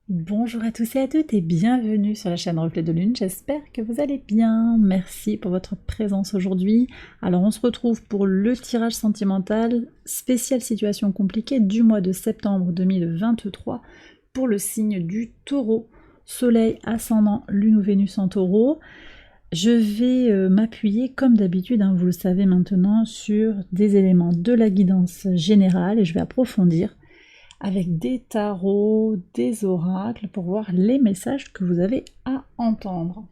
Bonjour à tous et à toutes et bienvenue sur la chaîne Reflet de Lune, j'espère que vous allez bien. Merci pour votre présence aujourd'hui. Alors on se retrouve pour le tirage sentimental spécial situation compliquée du mois de septembre 2023 pour le signe du Taureau. Soleil, ascendant, Lune ou Vénus en Taureau. Je vais m'appuyer comme d'habitude, vous le savez maintenant, sur des éléments de la guidance générale et je vais approfondir avec des tarots, des oracles, pour voir les messages que vous avez à entendre.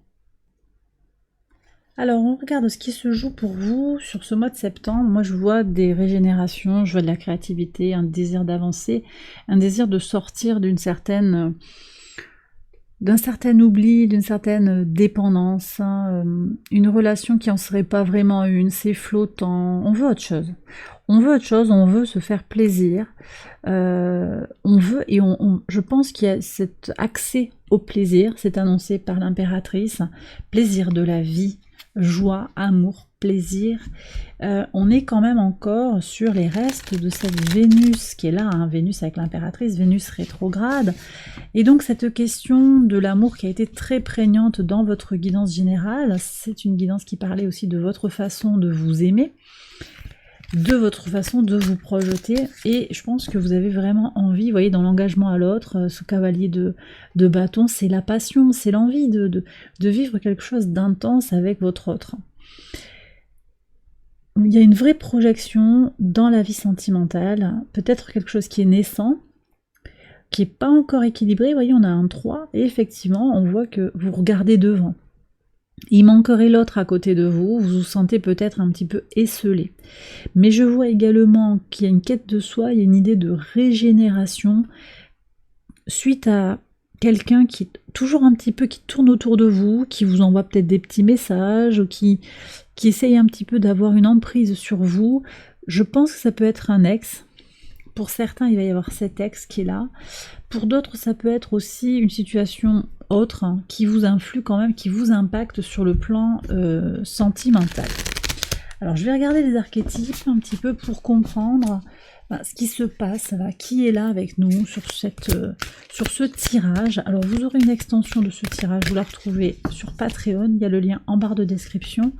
Alors, on regarde ce qui se joue pour vous sur ce mois de septembre. Moi, je vois des régénérations, je vois de la créativité, un désir d'avancer, un désir de sortir d'un certain oubli, d'une certaine dépendance, une relation qui en serait pas vraiment une, c'est flottant, on veut autre chose. On veut autre chose, on veut se faire plaisir, on veut, et je pense qu'il y a cet accès au plaisir, c'est annoncé par l'impératrice, plaisir de la vie, joie, amour, plaisir. On est quand même encore sur les restes de cette Vénus qui est là, Vénus avec l'impératrice, Vénus rétrograde, et donc cette question de l'amour qui a été très prégnante dans votre guidance générale, c'est une guidance qui parlait aussi de votre façon de vous aimer, de votre façon de vous projeter, et je pense que vous avez vraiment envie, vous voyez, dans l'engagement à l'autre, ce cavalier de bâton, c'est la passion, c'est l'envie de vivre quelque chose d'intense avec votre autre. Il y a une vraie projection dans la vie sentimentale, peut-être quelque chose qui est naissant, qui n'est pas encore équilibré, vous voyez, on a un 3, et effectivement, on voit que vous regardez devant. Il manquerait l'autre à côté de vous, vous vous sentez peut-être un petit peu esselé. Mais je vois également qu'il y a une quête de soi, il y a une idée de régénération suite à quelqu'un qui est toujours un petit peu, qui tourne autour de vous, qui vous envoie peut-être des petits messages, ou qui essaye un petit peu d'avoir une emprise sur vous. Je pense que ça peut être un ex. Pour certains, il va y avoir cet ex qui est là. Pour d'autres, ça peut être aussi une situation autre qui vous influe quand même, qui vous impacte sur le plan sentimental. Alors, je vais regarder les archétypes un petit peu pour comprendre ce qui se passe, qui est là avec nous sur ce tirage. Alors, vous aurez une extension de ce tirage, vous la retrouvez sur Patreon, il y a le lien en barre de description.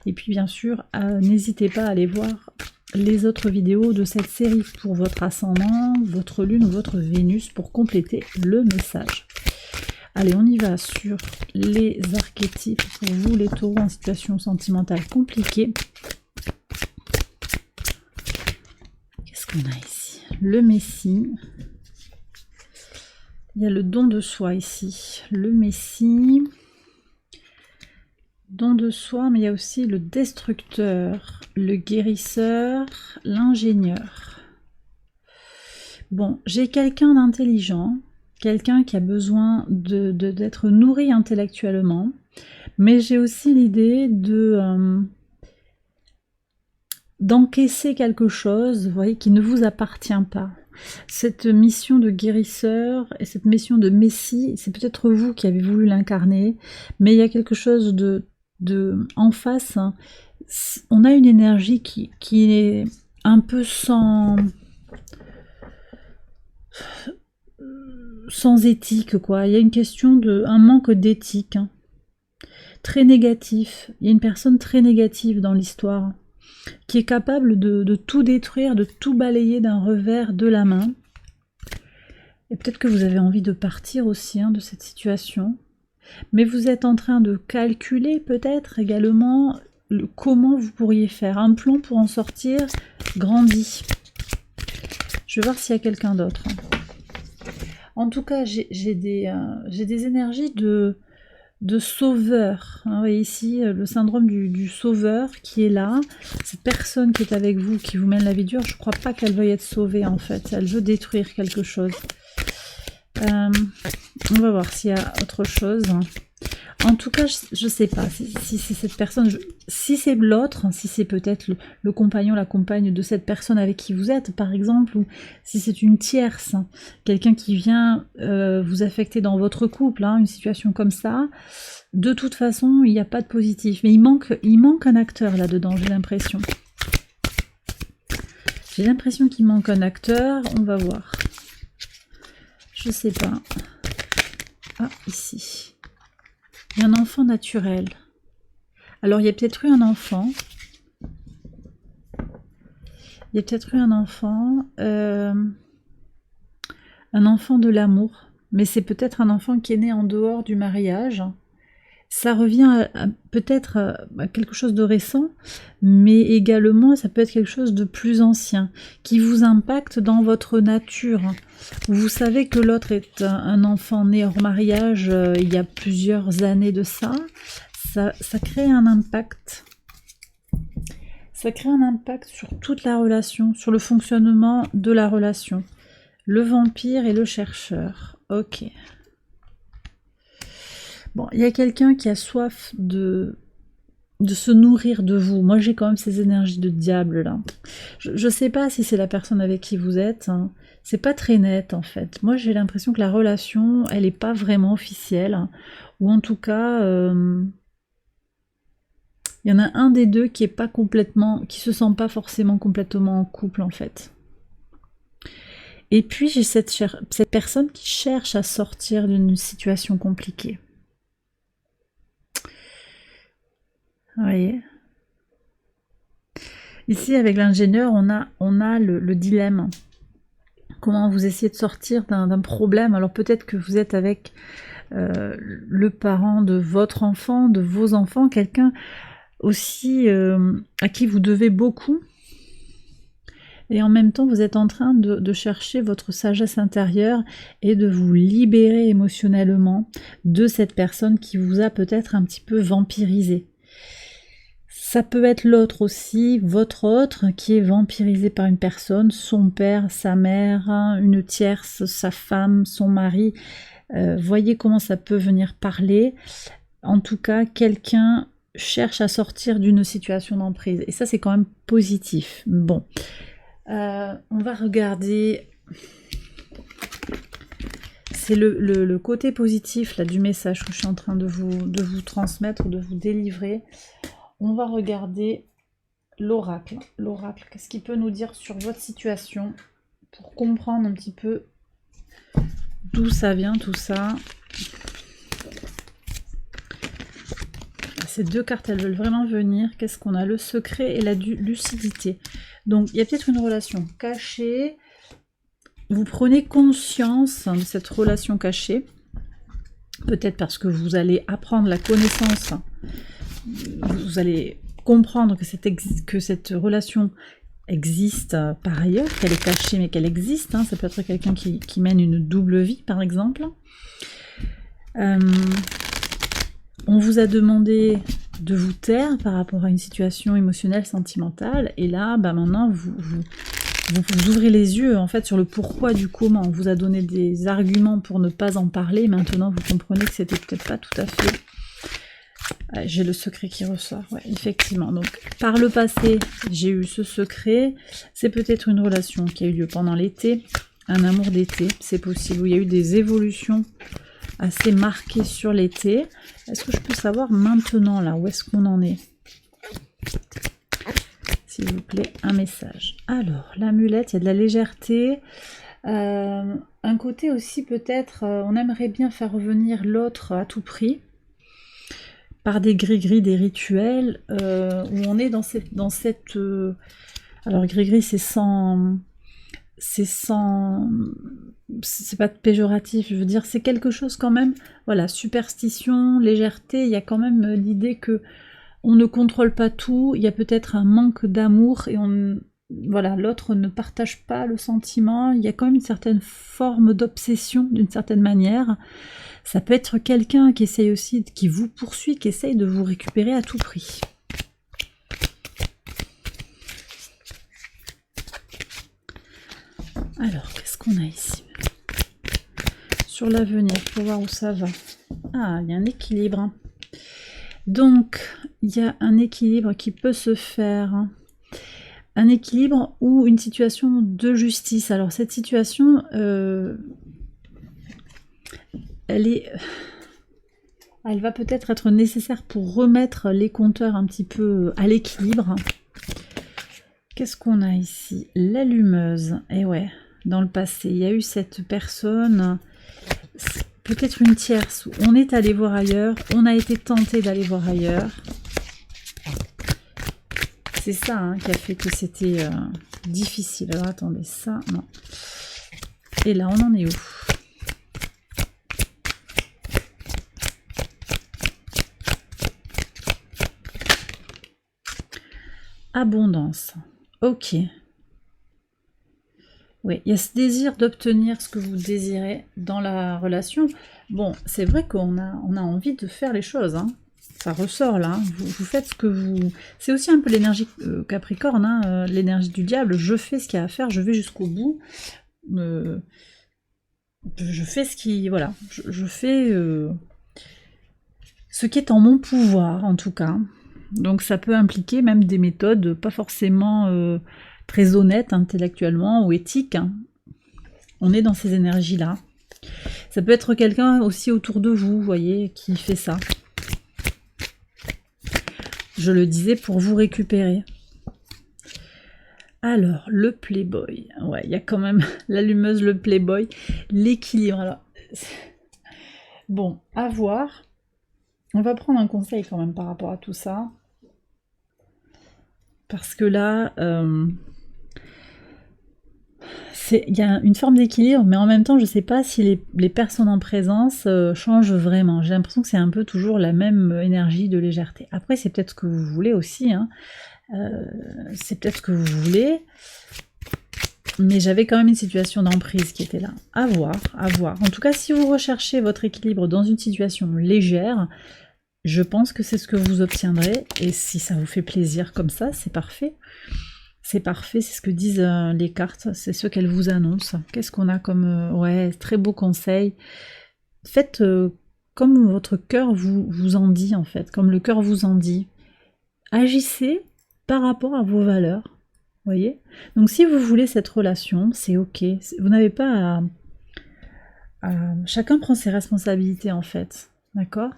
Et puis, bien sûr, n'hésitez pas à aller voir les autres vidéos de cette série pour votre ascendant, votre lune ou votre Vénus pour compléter le message. Allez, on y va sur les archétypes pour vous les taureaux en situation sentimentale compliquée. Qu'est-ce qu'on a ici? Le Messie. Il y a le don de soi ici. Le Messie. Don de soi, mais il y a aussi le destructeur, le guérisseur, l'ingénieur. Bon, j'ai quelqu'un d'intelligent, quelqu'un qui a besoin d'être nourri intellectuellement, mais j'ai aussi l'idée d'encaisser quelque chose, vous voyez, qui ne vous appartient pas. Cette mission de guérisseur et cette mission de messie, c'est peut-être vous qui avez voulu l'incarner, mais il y a quelque chose en face, on a une énergie qui est un peu sans éthique, quoi. Il y a une question un manque d'éthique, très négatif. Il y a une personne très négative dans l'histoire, qui est capable de tout détruire, de tout balayer d'un revers de la main. Et peut-être que vous avez envie de partir aussi de cette situation. Mais vous êtes en train de calculer peut-être également comment vous pourriez faire. Un plan pour en sortir grandi. Je vais voir s'il y a quelqu'un d'autre. En tout cas, j'ai des énergies de sauveur. Vous voyez ici le syndrome du sauveur qui est là. Cette personne qui est avec vous, qui vous mène la vie dure, je ne crois pas qu'elle veuille être sauvée en fait. Elle veut détruire quelque chose. On va voir s'il y a autre chose. En tout cas, je ne sais pas si c'est cette personne, si c'est l'autre, si c'est peut-être le compagnon, la compagne de cette personne avec qui vous êtes, par exemple, ou si c'est une tierce, quelqu'un qui vient vous affecter dans votre couple, une situation comme ça. De toute façon, il n'y a pas de positif. Mais il manque un acteur là-dedans, j'ai l'impression. J'ai l'impression qu'il manque un acteur. On va voir. Je sais pas. Ah, ici. Il y a un enfant naturel. Alors, il y a peut-être eu un enfant. Il y a peut-être eu un enfant de l'amour. Mais c'est peut-être un enfant qui est né en dehors du mariage. Ça revient à peut-être à quelque chose de récent, mais également ça peut être quelque chose de plus ancien, qui vous impacte dans votre nature. Vous savez que l'autre est un enfant né hors mariage il y a plusieurs années de ça. Ça crée un impact. Ça crée un impact sur toute la relation, sur le fonctionnement de la relation. Le vampire et le chercheur. Ok. Bon, il y a quelqu'un qui a soif de se nourrir de vous. Moi, j'ai quand même ces énergies de diable, là. Je sais pas si c'est la personne avec qui vous êtes. Hein. C'est pas très net, en fait. Moi, j'ai l'impression que la relation, elle est pas vraiment officielle. Hein. Ou en tout cas, il y en a un des deux qui est pas complètement, qui se sent pas forcément complètement en couple, en fait. Et puis, j'ai cette personne qui cherche à sortir d'une situation compliquée. Vous voyez ? Ici, avec l'ingénieur, on a le dilemme. Comment vous essayez de sortir d'un problème. Alors peut-être que vous êtes avec le parent de votre enfant, de vos enfants, quelqu'un aussi à qui vous devez beaucoup. Et en même temps, vous êtes en train de chercher votre sagesse intérieure et de vous libérer émotionnellement de cette personne qui vous a peut-être un petit peu vampirisé. Ça peut être l'autre aussi, votre autre, qui est vampirisé par une personne, son père, sa mère, une tierce, sa femme, son mari. Voyez comment ça peut venir parler. En tout cas, quelqu'un cherche à sortir d'une situation d'emprise. Et ça, c'est quand même positif. Bon. On va regarder... C'est le côté positif là, du message que je suis en train de vous transmettre, de vous délivrer. On va regarder l'oracle. L'oracle, qu'est-ce qu'il peut nous dire sur votre situation pour comprendre un petit peu d'où ça vient tout ça. Ces deux cartes, elles veulent vraiment venir. Qu'est-ce qu'on a? Le secret et la lucidité. Donc, il y a peut-être une relation cachée. Vous prenez conscience de cette relation cachée. Peut-être parce que vous allez apprendre la connaissance. Vous allez comprendre que cette relation existe par ailleurs, qu'elle est cachée mais qu'elle existe. Hein. Ça peut être quelqu'un qui mène une double vie, par exemple. On vous a demandé de vous taire par rapport à une situation émotionnelle, sentimentale, et là, maintenant, vous ouvrez les yeux en fait sur le pourquoi du comment. On vous a donné des arguments pour ne pas en parler, maintenant vous comprenez que c'était peut-être pas tout à fait... J'ai le secret qui ressort, ouais, effectivement. Donc, par le passé, j'ai eu ce secret. C'est peut-être une relation qui a eu lieu pendant l'été, un amour d'été, c'est possible, où il y a eu des évolutions assez marquées sur l'été. Est-ce que je peux savoir maintenant, là, où est-ce qu'on en est? S'il vous plaît, un message. Alors, l'amulette, il y a de la légèreté. Un côté aussi, peut-être, on aimerait bien faire revenir l'autre à tout prix. Par des gris-gris, des rituels, où on est dans cette alors gris-gris, c'est pas péjoratif, je veux dire, c'est quelque chose quand même, voilà, superstition, légèreté, il y a quand même l'idée que on ne contrôle pas tout, il y a peut-être un manque d'amour, et voilà, l'autre ne partage pas le sentiment, il y a quand même une certaine forme d'obsession, d'une certaine manière. Ça peut être quelqu'un qui essaye aussi, qui vous poursuit, qui essaye de vous récupérer à tout prix. Alors, qu'est-ce qu'on a ici? Sur l'avenir, pour voir où ça va. Ah, il y a un équilibre. Donc, il y a un équilibre qui peut se faire. Un équilibre ou une situation de justice. Alors, cette situation... elle va peut-être être nécessaire pour remettre les compteurs un petit peu à l'équilibre. Qu'est-ce qu'on a ici? L'allumeuse. Et ouais, dans le passé, il y a eu cette personne, peut-être une tierce où on est allé voir ailleurs, on a été tenté d'aller voir ailleurs. C'est ça hein, qui a fait que c'était difficile. Alors attendez, ça, non. Et là, on en est où? Abondance. Ok. Oui, il y a ce désir d'obtenir ce que vous désirez dans la relation. Bon, c'est vrai qu'on a envie de faire les choses, hein. Ça ressort là, hein. Vous faites ce que vous... C'est aussi un peu l'énergie Capricorne, hein, l'énergie du diable. Je fais ce qu'il y a à faire, je vais jusqu'au bout. Je fais ce qui... Voilà, je fais ce qui est en mon pouvoir, en tout cas. Donc ça peut impliquer même des méthodes pas forcément très honnêtes intellectuellement ou éthiques. Hein. On est dans ces énergies-là. Ça peut être quelqu'un aussi autour de vous, voyez, qui fait ça. Je le disais pour vous récupérer. Alors, le Playboy. Ouais, il y a quand même l'allumeuse, le Playboy. L'équilibre. Alors, bon, à voir. On va prendre un conseil quand même par rapport à tout ça. Parce que là, il y a une forme d'équilibre, mais en même temps, je ne sais pas si les personnes en présence changent vraiment. J'ai l'impression que c'est un peu toujours la même énergie de légèreté. Après, c'est peut-être ce que vous voulez aussi, hein. C'est peut-être ce que vous voulez, mais j'avais quand même une situation d'emprise qui était là. À voir, à voir. En tout cas, si vous recherchez votre équilibre dans une situation légère, je pense que c'est ce que vous obtiendrez, et si ça vous fait plaisir comme ça, c'est parfait. C'est parfait, c'est ce que disent les cartes, c'est ce qu'elles vous annoncent. Qu'est-ce qu'on a comme... ouais, très beau conseil. Faites comme votre cœur vous en dit, en fait, comme le cœur vous en dit. Agissez par rapport à vos valeurs, voyez. Donc si vous voulez cette relation, c'est ok. Vous n'avez pas chacun prend ses responsabilités, en fait, d'accord ?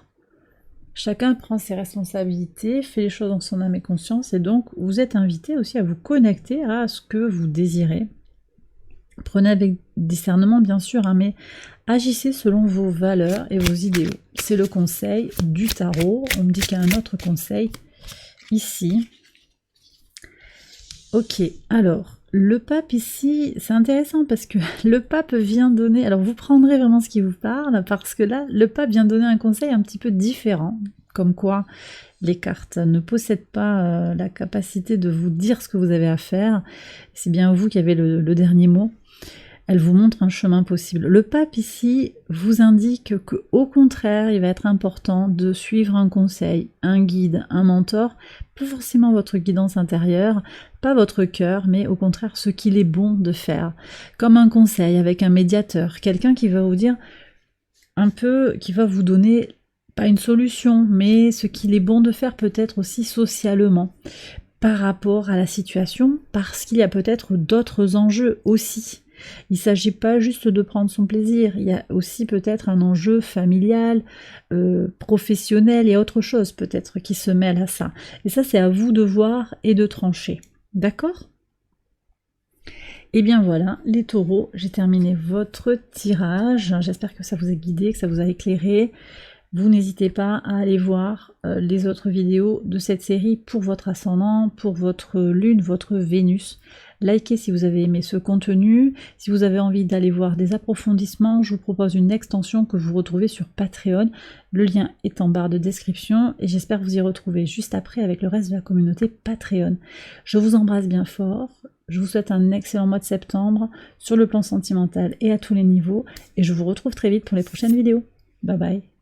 Chacun prend ses responsabilités, fait les choses en son âme et conscience, et donc vous êtes invité aussi à vous connecter à ce que vous désirez. Prenez avec discernement bien sûr, hein, mais agissez selon vos valeurs et vos idéaux. C'est le conseil du tarot. On me dit qu'il y a un autre conseil ici. Ok, alors le pape ici, c'est intéressant parce que le pape vient donner, alors vous prendrez vraiment ce qui vous parle, parce que là, le pape vient donner un conseil un petit peu différent, comme quoi les cartes ne possèdent pas la capacité de vous dire ce que vous avez à faire, c'est bien vous qui avez le dernier mot. Elle vous montre un chemin possible. Le pape ici vous indique que, au contraire, il va être important de suivre un conseil, un guide, un mentor, pas forcément votre guidance intérieure, pas votre cœur, mais au contraire ce qu'il est bon de faire. Comme un conseil avec un médiateur, quelqu'un qui va vous dire un peu, qui va vous donner pas une solution, mais ce qu'il est bon de faire peut-être aussi socialement par rapport à la situation, parce qu'il y a peut-être d'autres enjeux aussi. Il ne s'agit pas juste de prendre son plaisir, il y a aussi peut-être un enjeu familial, professionnel et autre chose peut-être qui se mêle à ça. Et ça, c'est à vous de voir et de trancher. D'accord ? Et bien voilà, les taureaux, j'ai terminé votre tirage. J'espère que ça vous a guidé, que ça vous a éclairé. Vous n'hésitez pas à aller voir les autres vidéos de cette série pour votre ascendant, pour votre lune, votre Vénus. Likez si vous avez aimé ce contenu. Si vous avez envie d'aller voir des approfondissements, je vous propose une extension que vous retrouvez sur Patreon. Le lien est en barre de description et j'espère vous y retrouver juste après avec le reste de la communauté Patreon. Je vous embrasse bien fort. Je vous souhaite un excellent mois de septembre sur le plan sentimental et à tous les niveaux. Et je vous retrouve très vite pour les prochaines vidéos. Bye bye.